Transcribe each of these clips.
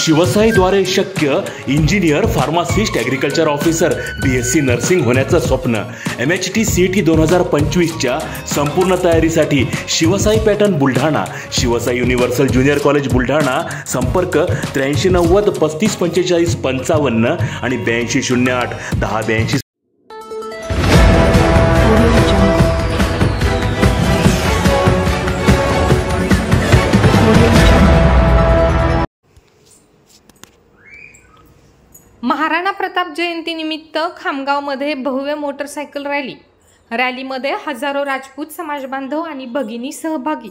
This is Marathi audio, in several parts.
शिवसाईद्वारे शक्य engineer, pharmacist, agriculture officer, BSc nursing होण्याचं स्वप्न MHT CET 2025च्या संपूर्ण तयारीसाठी Shivsai pattern Buldhana, Shivsai universal junior college Buldhana. संपर्क 8390 3545 55 आणि 8208 1082. महाराणा प्रताप जयंतीनिमित्त खामगावमध्ये भव्य मोटरसायकल रॅलीमध्ये हजारो राजपूत समाजबांधव आणि भगिनी सहभागी.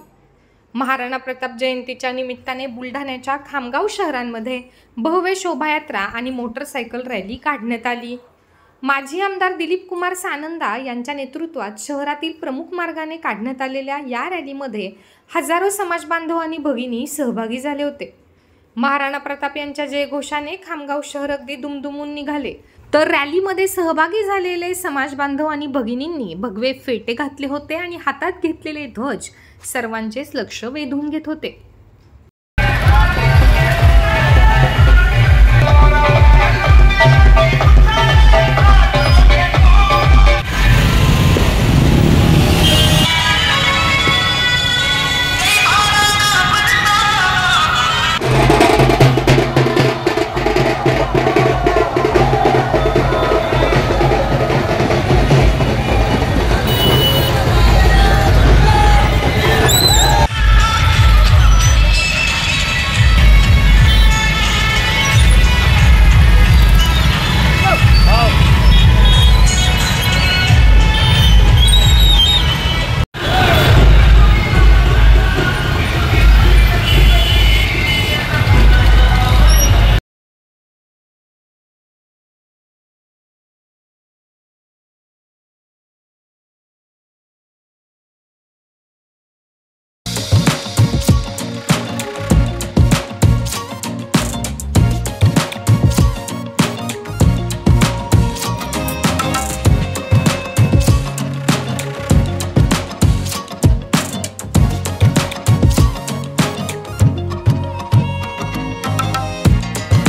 महाराणा प्रताप जयंतीच्या निमित्ताने बुलढाण्याच्या खामगाव शहरांमध्ये भव्य शोभायात्रा आणि मोटरसायकल रॅली काढण्यात आली. माजी आमदार दिलीप कुमार सानंदा यांच्या नेतृत्वात शहरातील प्रमुख मार्गाने काढण्यात आलेल्या या रॅलीमध्ये हजारो समाजबांधव आणि भगिनी सहभागी झाले होते. महाराणा प्रताप यांच्या जयघोषाने खामगाव शहर अगदी दुमदुमून निघाले, तर रॅलीमध्ये सहभागी झालेले समाजबांधव आणि भगिनींनी भगवे फेटे घातले होते आणि हातात घेतलेले ध्वज सर्वांचेच लक्ष वेधून घेत होते.